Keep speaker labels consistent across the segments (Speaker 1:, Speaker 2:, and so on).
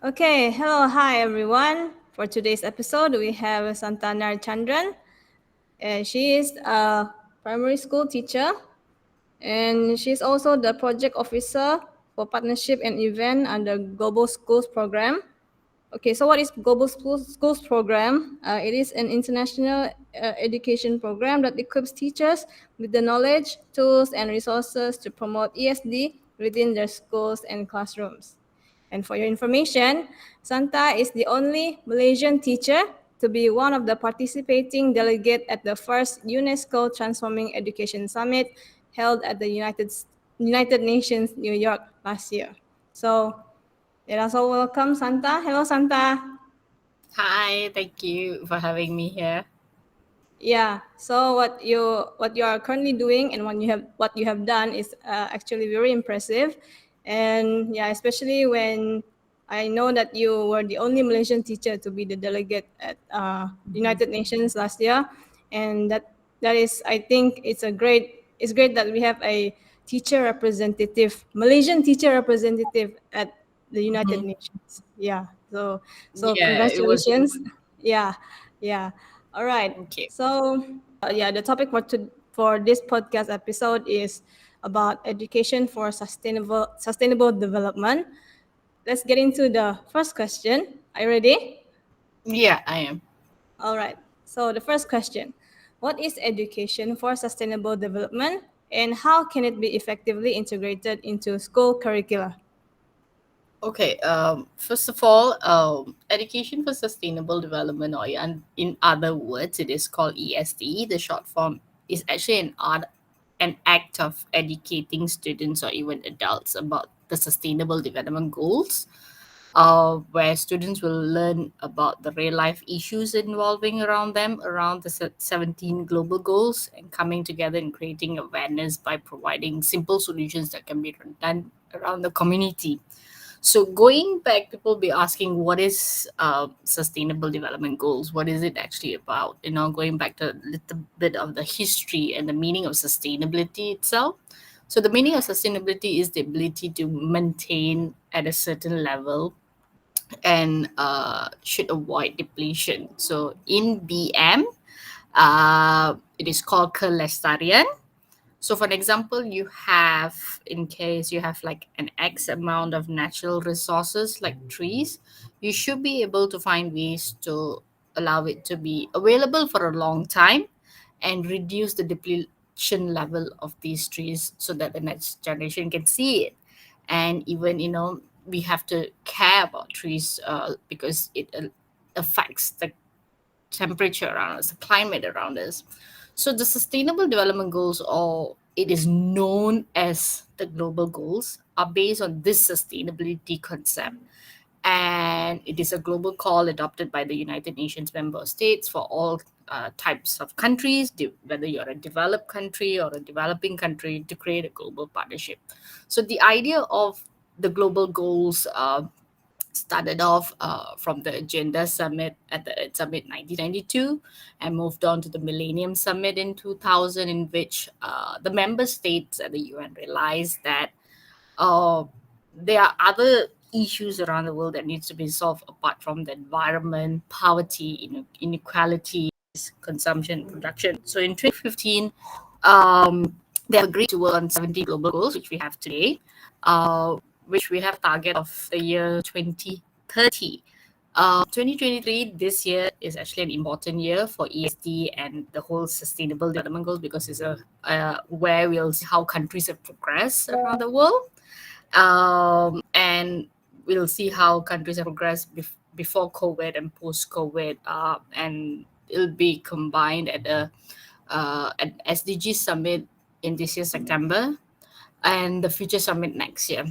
Speaker 1: Okay, hello, hi everyone. For today's episode, we have Santha Nair Chandran. She is a primary school teacher and she's also the project officer for partnership and event under Global Schools Program. Okay, so what is Schools Program? It is an international education program that equips teachers with the knowledge, tools, and resources to promote ESD within their schools and classrooms. And for your information, Santa is the only Malaysian teacher to be one of the participating delegate at the first UNESCO Transforming Education Summit held at the United Nations, New York last year. So let us all welcome Santa. Hello, Santa.
Speaker 2: Hi, thank you for having me here.
Speaker 1: Yeah. So what you are currently doing and what you have done is actually very impressive, and yeah, especially when I know that you were the only Malaysian teacher to be the delegate at United Nations last year, and that is, I think it's great that we have a teacher representative, Malaysian teacher representative at the United
Speaker 2: Mhm.
Speaker 1: Nations. Yeah. So
Speaker 2: Yeah, it was.
Speaker 1: congratulations. Yeah. Yeah. All right.
Speaker 2: Okay.
Speaker 1: So, yeah, the topic for this podcast episode is about education for sustainable development. Let's get into the first question. Are you ready?
Speaker 2: Yeah, I am.
Speaker 1: All right. So, the first question: what is education for sustainable development, and how can it be effectively integrated into school curricula?
Speaker 2: Okay. First of all, education for sustainable development, or in other words, it is called ESD. The short form is actually an act of educating students or even adults about the sustainable development goals, where students will learn about the real life issues involving around them, around the 17 global goals, and coming together and creating awareness by providing simple solutions that can be done around the community. So going back, people be asking, what is sustainable development goals? What is it actually about? Going back to a little bit of the history and the meaning of sustainability itself. So the meaning of sustainability is the ability to maintain at a certain level and should avoid depletion. So in BM, it is called kelestarian. So for an example, you have, in case you have like an X amount of natural resources like trees, you should be able to find ways to allow it to be available for a long time and reduce the depletion level of these trees so that the next generation can see it. And even, we have to care about trees because it affects the temperature around us, the climate around us. So the Sustainable Development Goals, or it is known as the Global Goals, are based on this sustainability concept. And it is a global call adopted by the United Nations member states for all types of countries, whether you're a developed country or a developing country, to create a global partnership. So the idea of the global goals started off from the Agenda Summit at the Earth Summit 1992 and moved on to the Millennium Summit in 2000, in which the member states at the UN realized that uh, there are other issues around the world that needs to be solved apart from the environment, poverty, inequality, consumption, production. So in 2015, they have agreed to work on 70 global goals, which we have today, which we have target of the year 2030. 2023, this year, is actually an important year for ESD and the whole sustainable development goals, because it's where we'll see how countries have progressed around the world, and we'll see how countries have progressed before COVID and post COVID, and it'll be combined at the at SDG summit in this year September, and the future summit next year.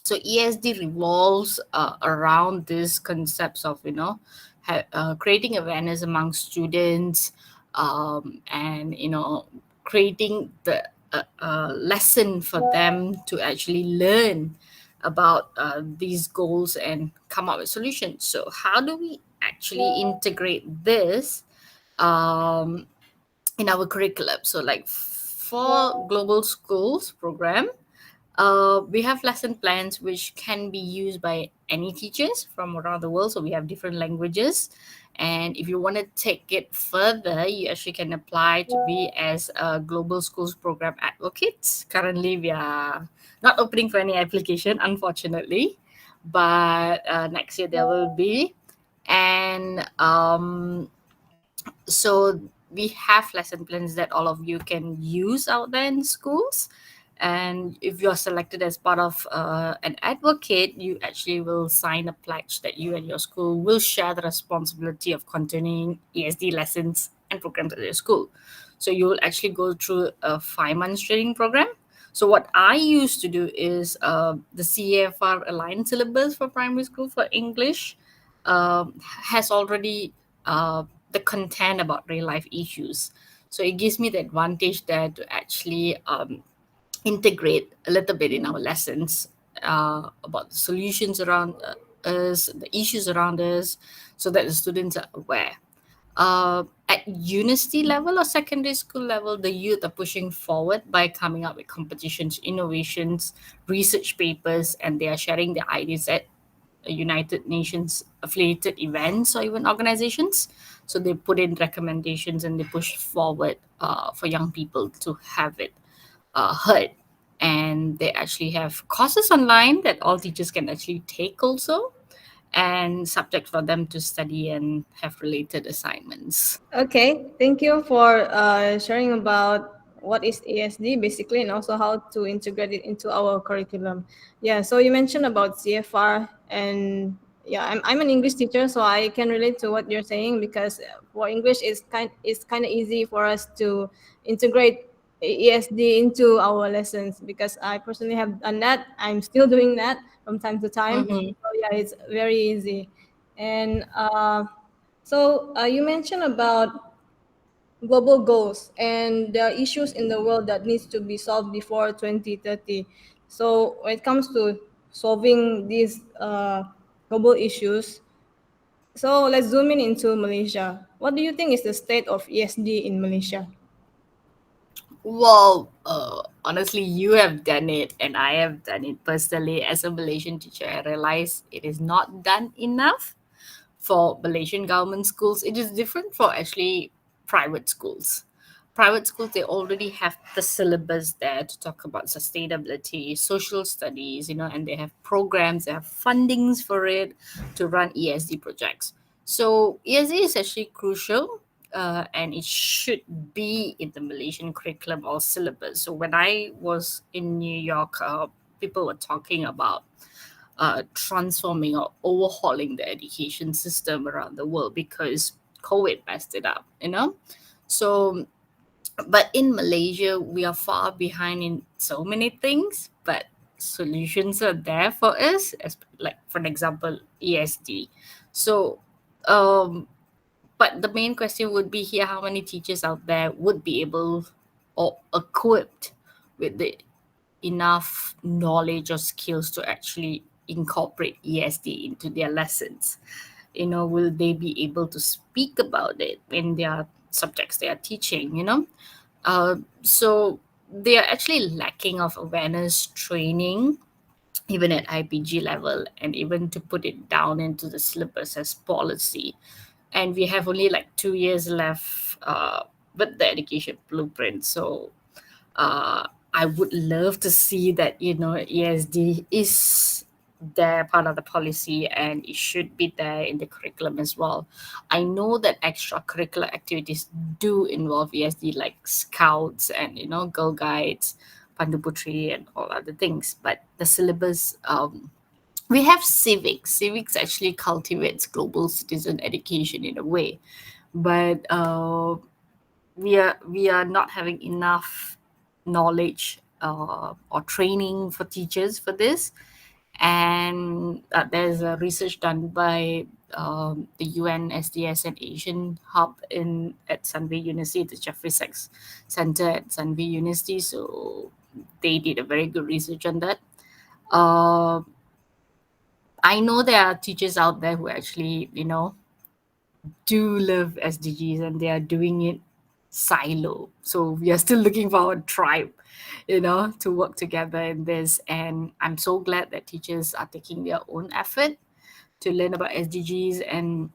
Speaker 2: So ESD revolves around these concepts of creating awareness among students, and creating the lesson for them to actually learn about these goals and come up with solutions. So how do we actually integrate this um, in our curriculum? So like for global schools program, We have lesson plans which can be used by any teachers from around the world. So we have different languages. And if you want to take it further, you actually can apply to be as a Global Schools Program Advocates. Currently, we are not opening for any application, unfortunately, but next year there will be. And so we have lesson plans that all of you can use out there in schools. And if you're selected as part of an advocate, you actually will sign a pledge that you and your school will share the responsibility of continuing ESD lessons and programs at your school. So you will actually go through a 5 months training program. So what I used to do is the CAFR aligned syllabus for primary school for English has already the content about real life issues. So it gives me the advantage there to actually integrate a little bit in our lessons about the solutions around us, the issues around us, so that the students are aware. At university level or secondary school level, the youth are pushing forward by coming up with competitions, innovations, research papers, and they are sharing their ideas at United Nations affiliated events or even organizations. So they put in recommendations and they push forward for young people to have it heard. And they actually have courses online that all teachers can actually take also, and subject for them to study and have related assignments.
Speaker 1: Okay, thank you for sharing about what is ASD basically and also how to integrate it into our curriculum. Yeah, so you mentioned about CFR and yeah, I'm an English teacher, so I can relate to what you're saying because for English it's kind of easy for us to integrate ESD into our lessons because I personally have done that. I'm still doing that from time to time.
Speaker 2: Mm-hmm.
Speaker 1: So yeah, it's very easy. And you mentioned about global goals and the issues in the world that needs to be solved before 2030. So when it comes to solving these global issues, so let's zoom in into Malaysia. What do you think is the state of ESD in Malaysia?
Speaker 2: Well, honestly, you have done it, and I have done it personally. As a Malaysian teacher, I realize it is not done enough for Malaysian government schools. It is different for actually private schools. Private schools, they already have the syllabus there to talk about sustainability, social studies, and they have programs, they have fundings for it to run ESD projects. So ESD is actually crucial, and it should be in the Malaysian curriculum or syllabus. So when I was in New York, people were talking about transforming or overhauling the education system around the world because COVID messed it up. So, but in Malaysia, we are far behind in so many things, but solutions are there for us, as like for an example, ESD. So, um, but the main question would be here: how many teachers out there would be able or equipped with the enough knowledge or skills to actually incorporate ESD into their lessons? Will they be able to speak about it in their subjects they are teaching? So they are actually lacking of awareness training, even at IPG level, and even to put it down into the syllabus as policy. And we have only like 2 years left with the education blueprint. So I would love to see that ESD is there part of the policy, and it should be there in the curriculum as well. I know that extracurricular activities do involve ESD, like scouts and Girl Guides, Pandu Putri, and all other things. But the syllabus, we have civics. Civics actually cultivates global citizen education in a way, but we are not having enough knowledge or training for teachers for this. And there's a research done by the UN SDS and Asian Hub in at Sunway University, the Jeffrey Sachs Center at Sunway University. So they did a very good research on that. Uh, I know there are teachers out there who actually do love SDGs, and they are doing it silo. So we are still looking for our tribe, to work together in this. And I'm so glad that teachers are taking their own effort to learn about SDGs and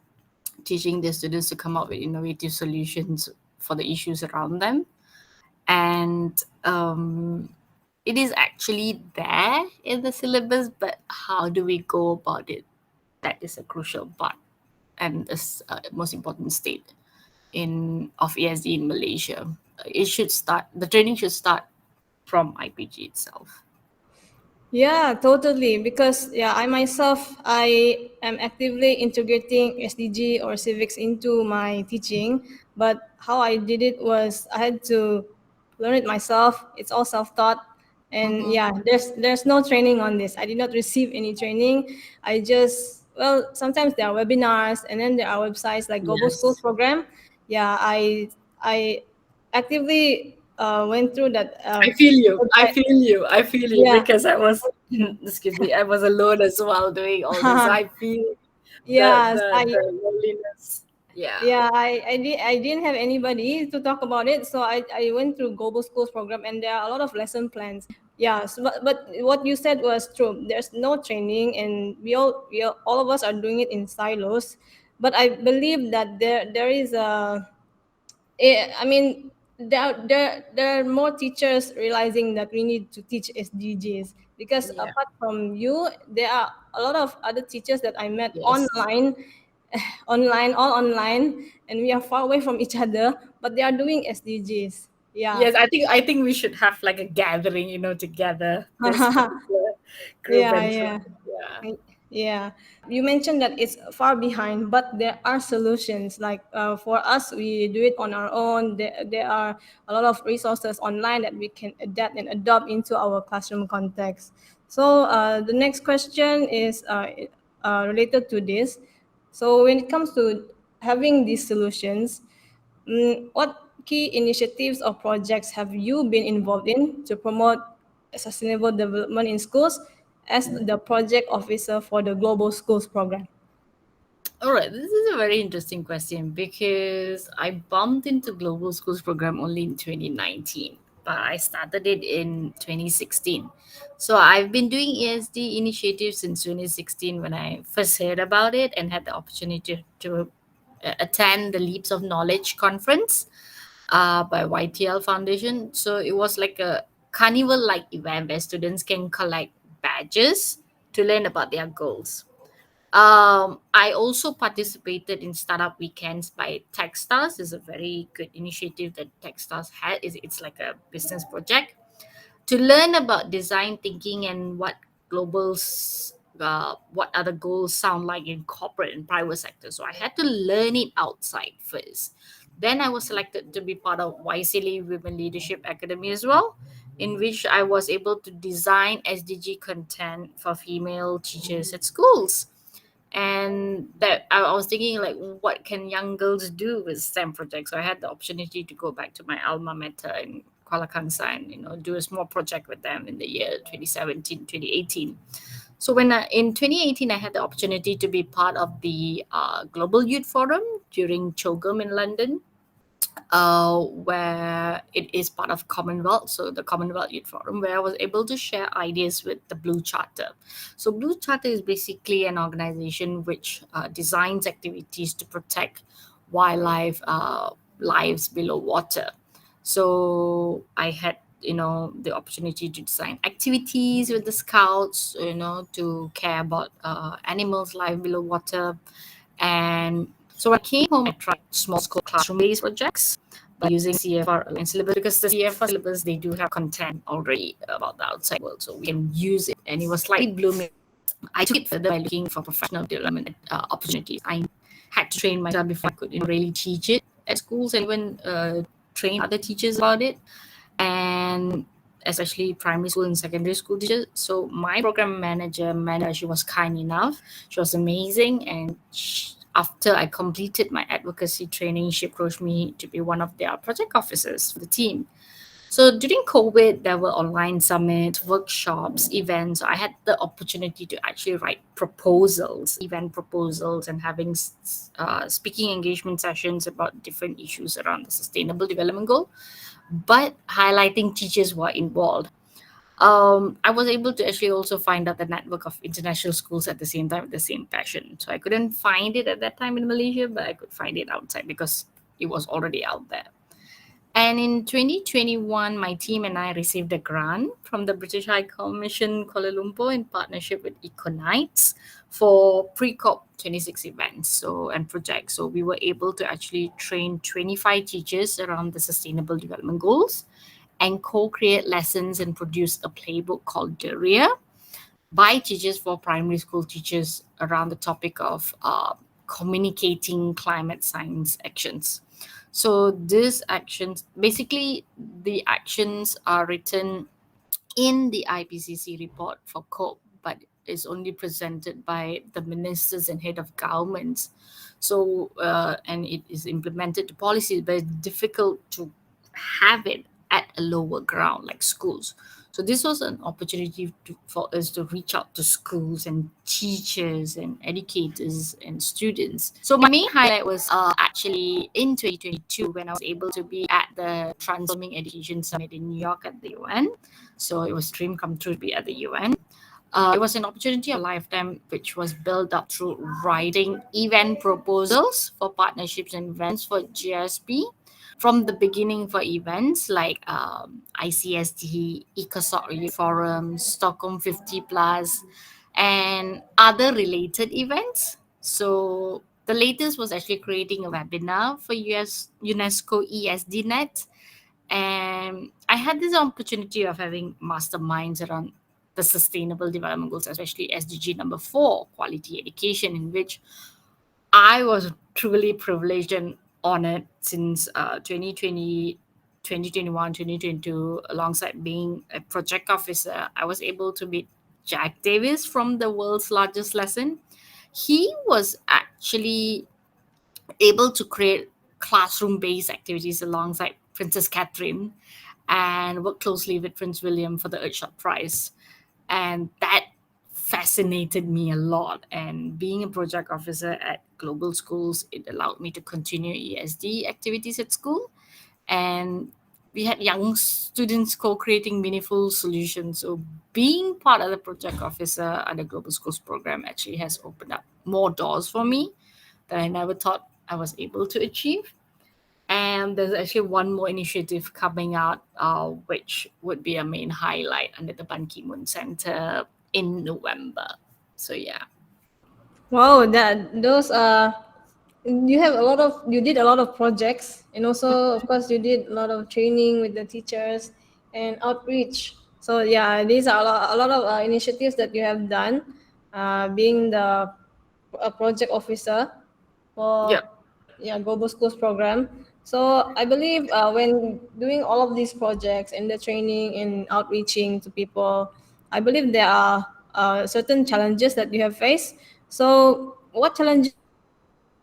Speaker 2: teaching their students to come up with innovative solutions for the issues around them. And it is actually there in the syllabus, but how do we go about it? That is a crucial part and the most important state in of ESD in Malaysia. It should start. The training should start from IPG itself.
Speaker 1: Yeah, totally. Because yeah, I am actively integrating SDG or civics into my teaching. But how I did it was I had to learn it myself. It's all self-taught, and
Speaker 2: Mm-hmm.
Speaker 1: yeah, there's no training on this. I did not receive any training. I just well, sometimes there are webinars, and then there are websites like Global Schools
Speaker 2: Yes.
Speaker 1: Program. Yeah, I actively went through that
Speaker 2: I feel you. I
Speaker 1: website.
Speaker 2: feel you. I feel you
Speaker 1: Yeah.
Speaker 2: because I was, excuse me, I was alone as well doing all this. So I feel the
Speaker 1: Yes,
Speaker 2: the
Speaker 1: I
Speaker 2: the loneliness. Yeah.
Speaker 1: yeah, I didn't have anybody to talk about it, so I went through Global Schools Program, and there are a lot of lesson plans. Yeah, so, but what you said was true. There's no training, and all of us are doing it in silos. But I believe that there is a I mean, there are more teachers realizing that we need to teach SDGs, because
Speaker 2: Yeah.
Speaker 1: apart from you, there are a lot of other teachers that I met
Speaker 2: Yes.
Speaker 1: online, all online, and we are far away from each other, but they are doing SDGs. Yeah.
Speaker 2: Yes, I think we should have like a gathering, together, this particular group
Speaker 1: Yeah,
Speaker 2: and try.
Speaker 1: yeah.
Speaker 2: Yeah.
Speaker 1: Yeah, you mentioned that it's far behind, but there are solutions. Like for us, we do it on our own. There are a lot of resources online that we can adapt and adopt into our classroom context. So the next question is related to this. So when it comes to having these solutions, what key initiatives or projects have you been involved in to promote sustainable development in schools as the project officer for the Global Schools Program?
Speaker 2: All right, this is a very interesting question because I bumped into Global Schools Program only in 2019, but I started it in 2016. So I've been doing ESD initiatives since 2016 when I first heard about it and had the opportunity to attend the Leaps of Knowledge conference by YTL Foundation. So it was like a carnival like event where students can collect badges to learn about their goals. I also participated in Startup Weekends by Techstars. It's a very good initiative that Techstars had. It's like a business project to learn about design thinking and what other goals sound like in corporate and private sector. So I had to learn it outside first. Then I was selected to be part of YCLE Women Leadership Academy as well, in which I was able to design SDG content for female teachers at schools. And that I was thinking like, what can young girls do with STEM projects? So I had the opportunity to go back to my alma mater in Kuala Kangsar and do a small project with them in the year 2017, 2018. So in 2018 I had the opportunity to be part of the Global Youth Forum during Chogum in London, where it is part of Commonwealth, so the Commonwealth Youth Forum, where I was able to share ideas with the Blue Charter. So, Blue Charter is basically an organization which designs activities to protect wildlife lives below water. So, I had the opportunity to design activities with the scouts, to care about animals life below water. And so when I came home, I tried small scale classroom-based projects by using CFR aligned syllabus, because the CFR syllabus, they do have content already about the outside world, so we can use it. And it was slightly blooming. I took it further by looking for professional development opportunities. I had to train myself before I could really teach it at schools and even train other teachers about it, and especially primary school and secondary school teachers. So my program manager, she was kind enough. She was amazing, and after I completed my advocacy training, she approached me to be one of their project officers for the team. So during COVID, there were online summits, workshops, events. So I had the opportunity to actually write proposals, event proposals, and having speaking engagement sessions about different issues around the Sustainable Development Goal, but highlighting teachers who are involved. I was able to actually also find out the network of international schools at the same time with the same passion. So I couldn't find it at that time in Malaysia, but I could find it outside because it was already out there. And in 2021, my team and I received a grant from the British High Commission Kuala Lumpur in partnership with Econites for pre-COP 26 events and projects. So we were able to actually train 25 teachers around the Sustainable Development Goals and co-create lessons and produce a playbook called Daria by teachers for primary school teachers around the topic of communicating climate science actions. So these actions, basically, the actions are written in the IPCC report for COPE, but is only presented by the ministers and head of governments. So, and it is implemented to policies, but it's difficult to have it at a lower ground like schools. So this was an opportunity for us to reach out to schools and teachers and educators and students. So my main highlight was actually in 2022 when I was able to be at the Transforming Education Summit in New York at the UN. So it was dream come true to be at the UN. It was an opportunity of a lifetime, which was built up through writing event proposals for partnerships and events for GSP from the beginning for events like ICSD, ECOSOC Forum, Stockholm 50 Plus, and other related events. So the latest was actually creating a webinar for UNESCO ESDNet, and I had this opportunity of having masterminds around the sustainable development goals, especially SDG number 4, quality education, in which I was truly privileged and honored since 2020, 2021, 2022, alongside being a project officer. I was able to meet Jack Davis from the world's largest lesson. He was actually able to create classroom based activities alongside Princess Catherine and work closely with Prince William for the Earthshot Prize. And that fascinated me a lot. And being a project officer at global schools, it allowed me to continue ESD activities at school. And we had young students co-creating meaningful solutions. So being part of the project officer at the global schools program actually has opened up more doors for me that I never thought I was able to achieve. And there's actually one more initiative coming out, which would be a main highlight under the Ban Ki Moon Center in November. So, yeah.
Speaker 1: Wow, that those you did a lot of projects, and also of course you did a lot of training with the teachers and outreach. So yeah, these are a lot of initiatives that you have done, being the project officer for
Speaker 2: Yep.
Speaker 1: yeah global schools program. So I believe when doing all of these projects and the training and outreaching to people, I believe there are certain challenges that you have faced. So what challenges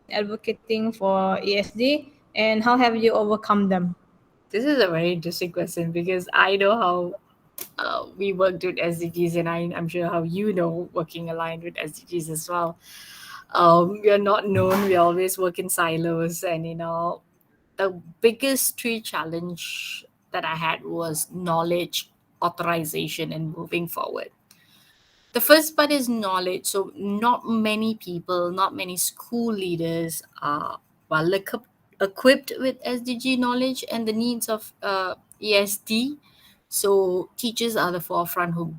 Speaker 1: have you faced in advocating for ESD, and how have you overcome them?
Speaker 2: This is a very interesting question because I know how we worked with SDGs, and I'm sure how you know working aligned with SDGs as well. We are not known, we always work in silos, and the biggest three challenge that I had was knowledge, authorization, and moving forward. The first part is knowledge. So not many people, not many school leaders are well equipped with SDG knowledge and the needs of ESD. So teachers are the forefront who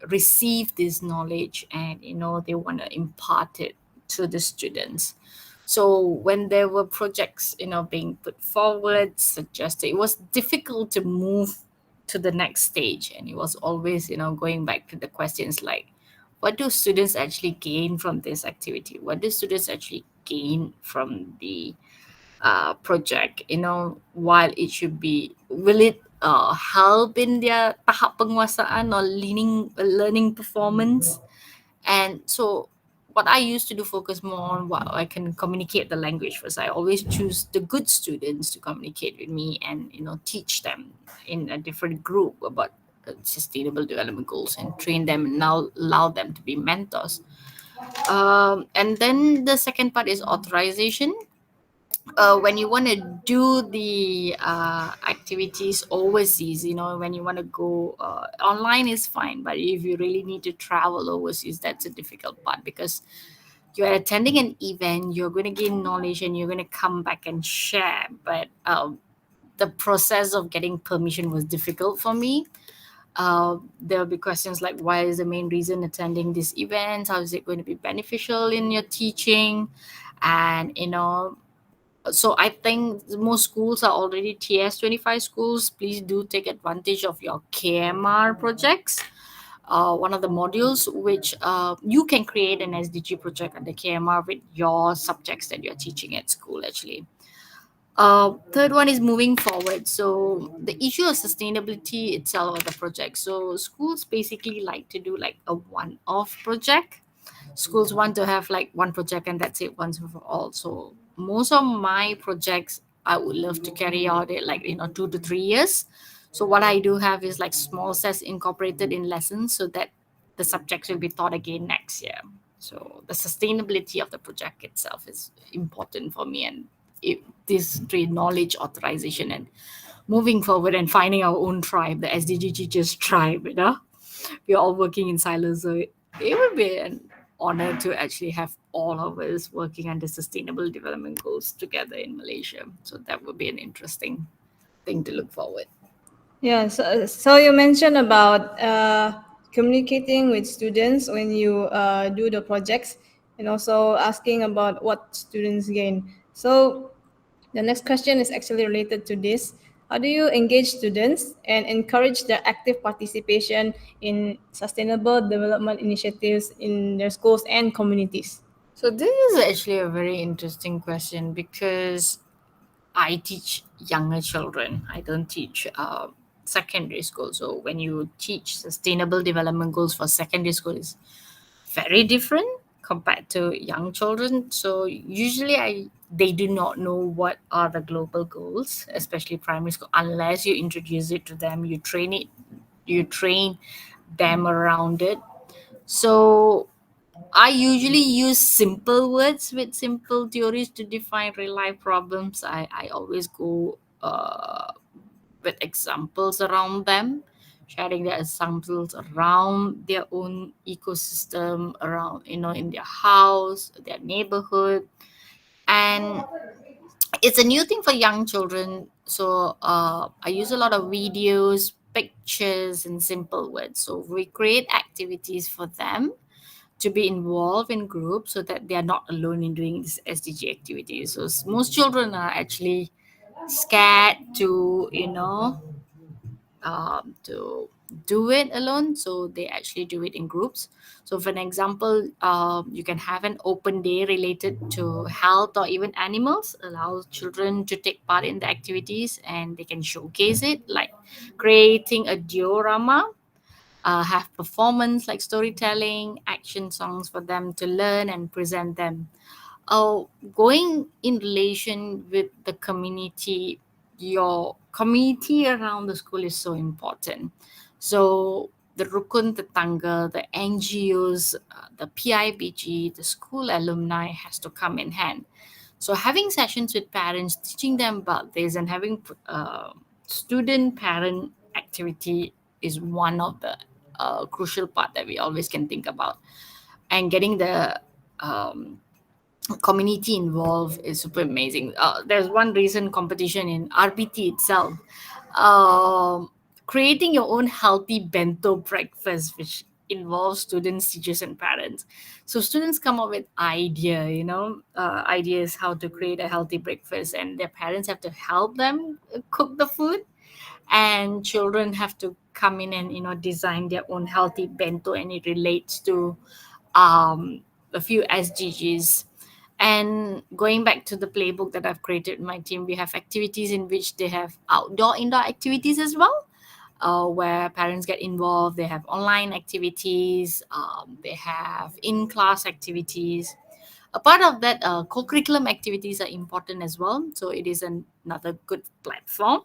Speaker 2: receive this knowledge, and they want to impart it to the students. So when there were projects being put forward, suggested, it was difficult to move to the next stage, and it was always going back to the questions like, what do students actually gain from this activity? What do students actually gain from the project? While it should be, will it help in their tahap penguasaan or learning performance? And so what I used to do focus more on what I can communicate the language first. I always choose the good students to communicate with me and teach them in a different group about sustainable development goals and train them and now allow them to be mentors. And then the second part is authorization. When you want to do the activities overseas, when you want to go online is fine, but if you really need to travel overseas, that's a difficult part because you're attending an event, you're going to gain knowledge and you're going to come back and share. But the process of getting permission was difficult for me. There'll be questions like, why is the main reason attending this event? How is it going to be beneficial in your teaching? And so I think most schools are already TS 25 schools. Please do take advantage of your KMR projects. One of the modules which you can create an SDG project under KMR with your subjects that you're teaching at school actually. Third one is moving forward. So the issue of sustainability itself of the project. So schools basically like to do like a one-off project. Schools want to have like one project and that's it once and for all. So most of my projects I would love to carry out it like 2 to 3 years. So what I do have is like small sets incorporated in lessons so that the subjects will be taught again next year. So the sustainability of the project itself is important for me, and this three, knowledge, authorization, and moving forward and finding our own tribe, the SDG teachers tribe. We're all working in silos, so it would be an honor to actually have all of us working under sustainable development goals together in Malaysia. So that would be an interesting thing to look forward.
Speaker 1: Yeah, so you mentioned about communicating with students when you do the projects and also asking about what students gain. So the next question is actually related to this. How do you engage students and encourage their active participation in sustainable development initiatives in their schools and communities?
Speaker 2: So this is actually a very interesting question because I teach younger children. I don't teach secondary school. So when you teach sustainable development goals for secondary school, is very different compared to young children. So usually they do not know what are the global goals, especially primary school, unless you introduce it to them, you train them around it. So I usually use simple words with simple theories to define real life problems. I always go with examples around them, sharing their examples around their own ecosystem, around, in their house, their neighborhood. And it's a new thing for young children. So I use a lot of videos, pictures, and simple words. So we create activities for them to be involved in groups so that they are not alone in doing this SDG activities. So most children are actually scared to do it alone, so they actually do it in groups. So for an example, you can have an open day related to health or even animals, allow children to take part in the activities and they can showcase it, like creating a diorama, have performance like storytelling, action songs for them to learn and present them. Going in relation with the community, your community around the school is so important. So the Rukun Tetangga, the NGOs, the PIBG, the school alumni has to come in hand. So having sessions with parents, teaching them about this, and having student parent activity is one of the crucial part that we always can think about. And getting the um, community involved is super amazing. There's one recent competition in RPT itself, um, creating your own healthy bento breakfast, which involves students, teachers, and parents. So students come up with ideas how to create a healthy breakfast, and their parents have to help them cook the food, and children have to come in and design their own healthy bento, and it relates to a few SDGs. And going back to the playbook that I've created with my team, we have activities in which they have outdoor indoor activities as well. where parents get involved. They have online activities, they have in class activities. A part of that, co curriculum activities are important as well. So it is another good platform,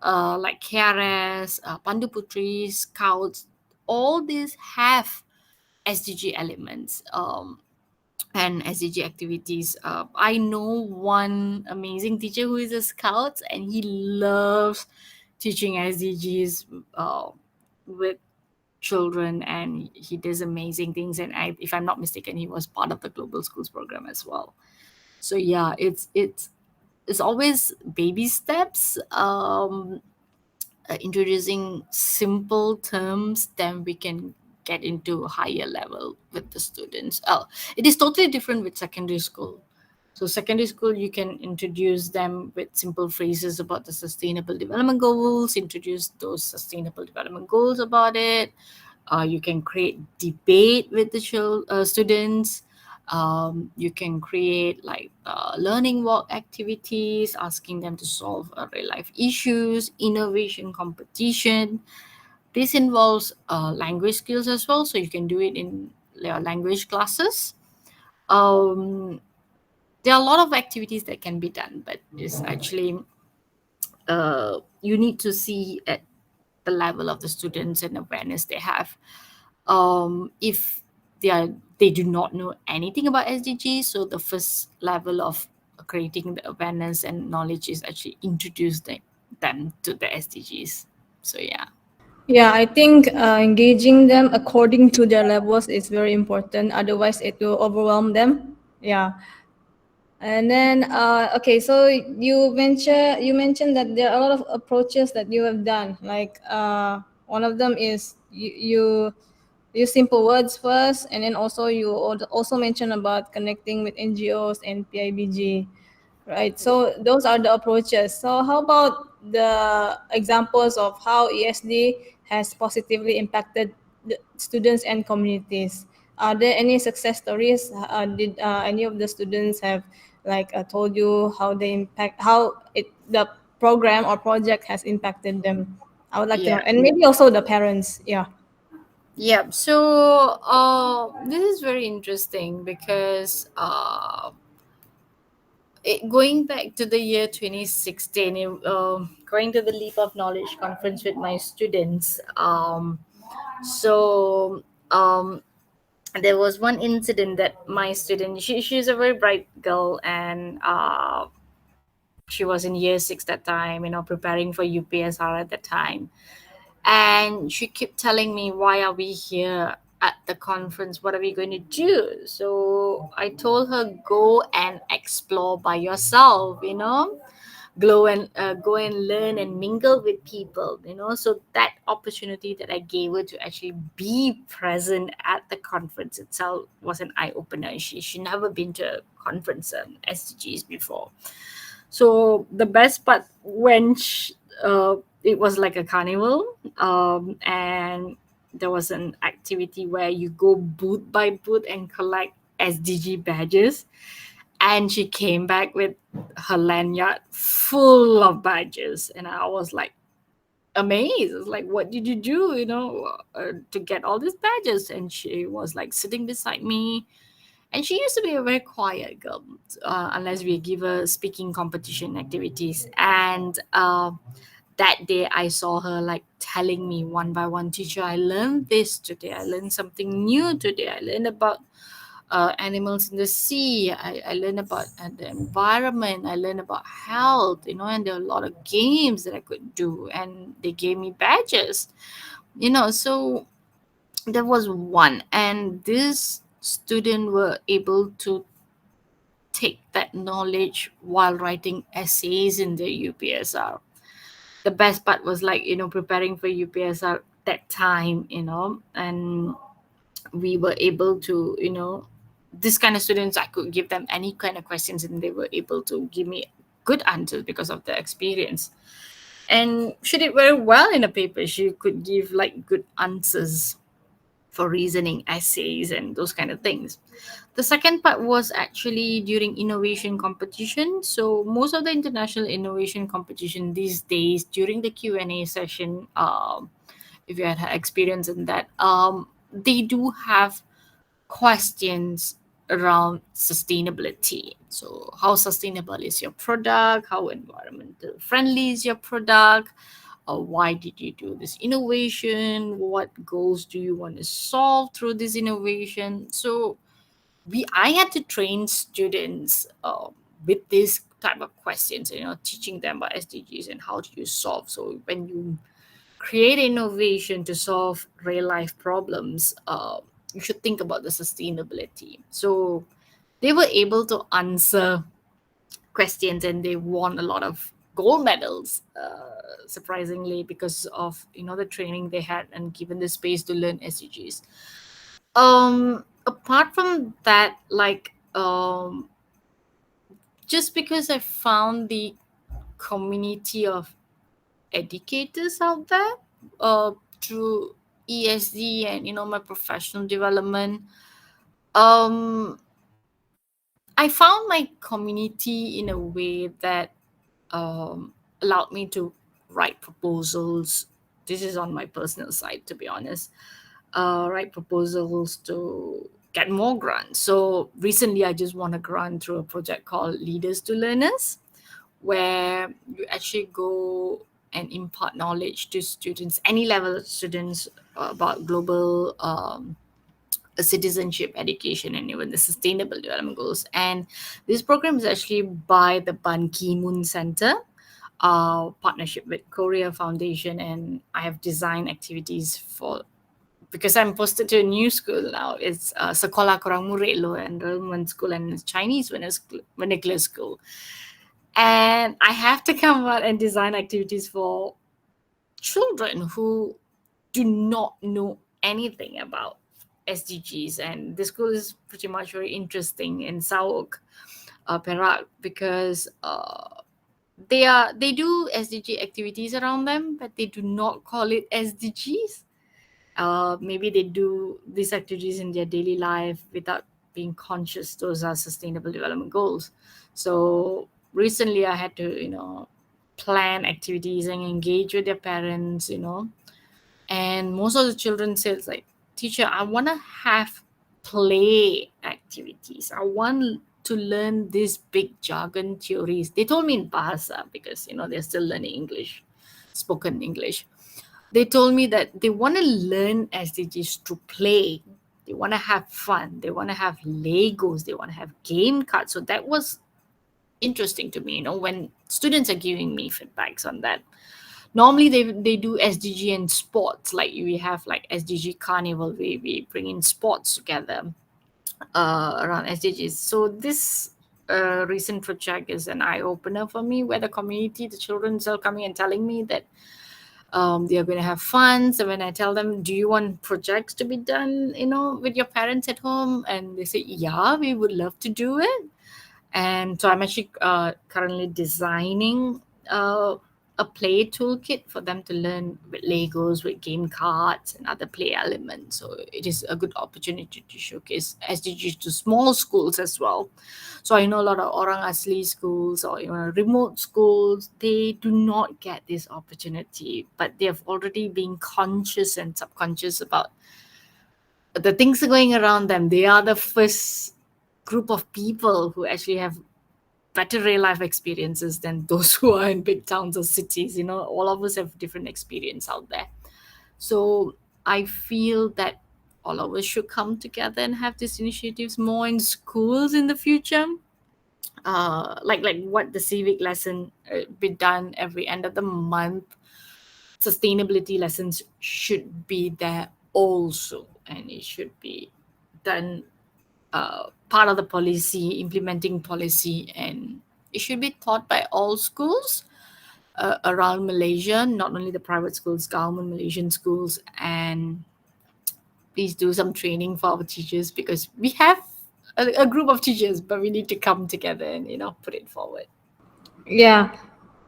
Speaker 2: like KRS, Pandu Putri, Scouts. All these have SDG elements. And SDG activities. I know one amazing teacher who is a scout, and he loves teaching SDGs with children, and he does amazing things. And if I'm not mistaken, he was part of the Global Schools program as well. So yeah, it's always baby steps. Introducing simple terms, then we can get into a higher level with the students. It is totally different with secondary school. So secondary school, you can introduce them with simple phrases about the sustainable development goals, introduce those sustainable development goals about it. You can create debate with the students. You can create like learning walk activities, asking them to solve real life issues, innovation competition. This involves language skills as well, so you can do it in your language classes. Um, there are a lot of activities that can be done, but it's actually you need to see at the level of the students and awareness they have. If they do not know anything about SDGs, so the first level of creating the awareness and knowledge is actually introduce them to the SDGs. So yeah.
Speaker 1: Yeah, I think engaging them according to their levels is very important. Otherwise, it will overwhelm them. Yeah. And then, okay, so you mentioned that there are a lot of approaches that you have done. Like one of them is you use simple words first, and then also you also mentioned about connecting with NGOs and PIBG. Right. So those are the approaches. So how about the examples of how ESD has positively impacted the students and communities? Are there any success stories? Did any of the students have like told you how the program or project has impacted them? I would like to
Speaker 2: Yeah.
Speaker 1: know, and maybe also the parents. Yeah.
Speaker 2: Yeah. So this is very interesting because going back to the year 2016, going to the Leap of Knowledge conference with my students. So there was one incident that my student, she's a very bright girl, and she was in year 6 that time, preparing for UPSR at that time. And she kept telling me, why are we here at the conference, what are we going to do? So I told her, go and explore by yourself, go and learn and mingle with people. So that opportunity that I gave her to actually be present at the conference itself was an eye-opener. She never been to a conference, SDGs before. So the best part, it was like a carnival, and there was an activity where you go booth by booth and collect SDG badges. And she came back with her lanyard full of badges, and I was like amazed. It's like, what did you do, to get all these badges? And she was like sitting beside me, and she used to be a very quiet girl, unless we give her speaking competition activities. And that day I saw her like telling me one by one, teacher, I learned this today. I learned something new today. I learned about animals in the sea. I learned about the environment. I learned about health, and there are a lot of games that I could do. And they gave me badges, so there was one. And this student were able to take that knowledge while writing essays in the UPSR. The best part was like, preparing for UPSR that time, and we were able to, this kind of students, I could give them any kind of questions and they were able to give me good answers because of the experience. And she did very well in a paper. She could give like good answers. for reasoning essays and those kind of things. The second part was actually during innovation competition. So most of the international innovation competition these days during the Q&A session, if you had experience in that, they do have questions around sustainability. So, how sustainable is your product? How environmental friendly is your product? Why did you do this innovation? What goals do you want to solve through this innovation? So, I had to train students with this type of questions. Teaching them about SDGs and how do you solve. So, when you create innovation to solve real life problems, you should think about the sustainability. So they were able to answer questions and they won a lot of gold medals, surprisingly, because of the training they had and given the space to learn SDGs. Apart from that, like just because I found the community of educators out there through ESD and my professional development. Um, I found my community in a way that allowed me to write proposals. This is on my personal side, to be honest. Write proposals to get more grants. So recently, I just won a grant through a project called Leaders to Learners, where you actually go and impart knowledge to students, any level of students, about global citizenship, education, and even the sustainable development goals. And this program is actually by the Ban Ki-moon Center, partnership with Korea Foundation, and I have designed activities for, because I'm posted to a new school now. It's Sekolah Korang Murid Low Enrollment School, and it's Chinese vernacular school. And I have to come out and design activities for children who do not know anything about SDGs. And the school is pretty much very interesting in Sauk, Perak, because they do SDG activities around them, but they do not call it SDGs. Maybe they do these activities in their daily life without being conscious those are sustainable development goals. So recently I had to plan activities and engage with their parents, and most of the children said like, teacher, I want to have play activities. I want to learn these big jargon theories. They told me in Bahasa because they're still learning English, spoken English. They told me that they want to learn SDGs through play. They want to have fun. They want to have Legos. They want to have game cards. So that was interesting to me, when students are giving me feedbacks on that. Normally they do SDG and sports, like we have like SDG carnival where we bring in sports together around SDGs. So this recent project is an eye opener for me, where the community, the children are coming and telling me that they are going to have fun. So when I tell them, do you want projects to be done, with your parents at home? And they say, yeah, we would love to do it. And so I'm actually currently designing a play toolkit for them to learn with Legos, with game cards, and other play elements. So it is a good opportunity to showcase SDGs to small schools as well. So I know a lot of Orang Asli schools or remote schools, they do not get this opportunity, but they have already been conscious and subconscious about the things going around them. They are the first group of people who actually have better real life experiences than those who are in big towns or cities. All of us have different experience out there. So I feel that all of us should come together and have these initiatives more in schools in the future. Like what the civic lesson be done every end of the month. Sustainability lessons should be there also, and it should be done part of the policy, implementing policy, and it should be taught by all schools around Malaysia, not only the private schools, government Malaysian schools. And please do some training for our teachers, because we have a group of teachers, but we need to come together and put it forward.
Speaker 1: Yeah,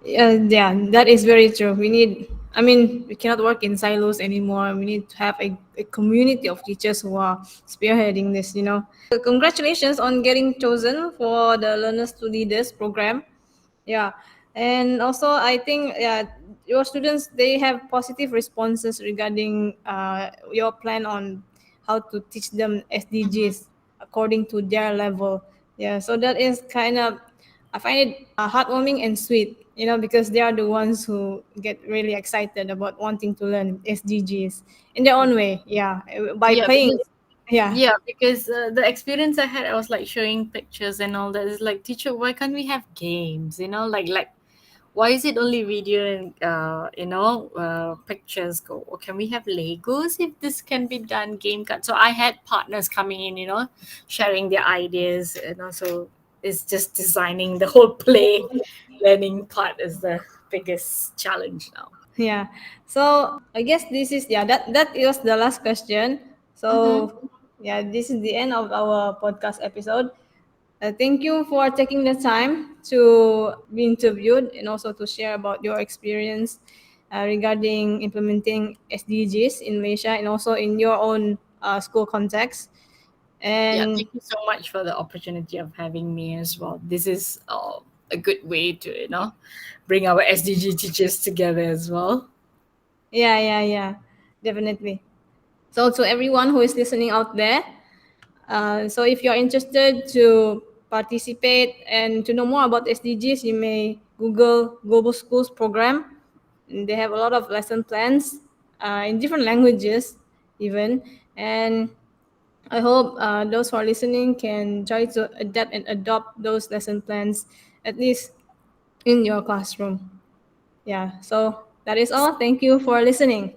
Speaker 1: yeah, that is very true. We need I mean, we cannot work in silos anymore. We need to have a community of teachers who are spearheading this, you know. Congratulations on getting chosen for the Learners to Leaders program. Yeah. And also, I think, yeah, your students, they have positive responses regarding your plan on how to teach them
Speaker 2: Mhm.
Speaker 1: SDGs according to their level. Yeah. So that is kind of, I find it heartwarming and sweet, you know, because they are the ones who get really excited about wanting to learn SDGs in their own way. Yeah, by
Speaker 2: Yeah,
Speaker 1: playing.
Speaker 2: because
Speaker 1: Yeah,
Speaker 2: yeah, because the experience I had, I was like showing pictures and all that. It's like, teacher, why can't we have games? You know, like why is it only video and pictures go? Or can we have Legos if this can be done? Game cards. So I had partners coming in, sharing their ideas, and also it's just designing the whole play learning part is the biggest challenge now.
Speaker 1: yeah. So I guess this is, yeah, that was the last question.
Speaker 2: Mm-hmm.
Speaker 1: So yeah, this is the end of our podcast episode. Thank you for taking the time to be interviewed and also to share about your experience regarding implementing SDGs in Malaysia and also in your own school context.
Speaker 2: Yeah,
Speaker 1: And
Speaker 2: thank you so much for the opportunity of having me as well. This is a good way to bring our SDG teachers together as well.
Speaker 1: yeah, yeah, yeah, definitely. So to everyone who is listening out there, so if you're interested to participate and to know more about SDGs, you may Google Global Schools Program. They have a lot of lesson plans in different languages, even. And I hope those who are listening can try to adapt and adopt those lesson plans, at least in your classroom. Yeah, so that is all. Thank you for listening.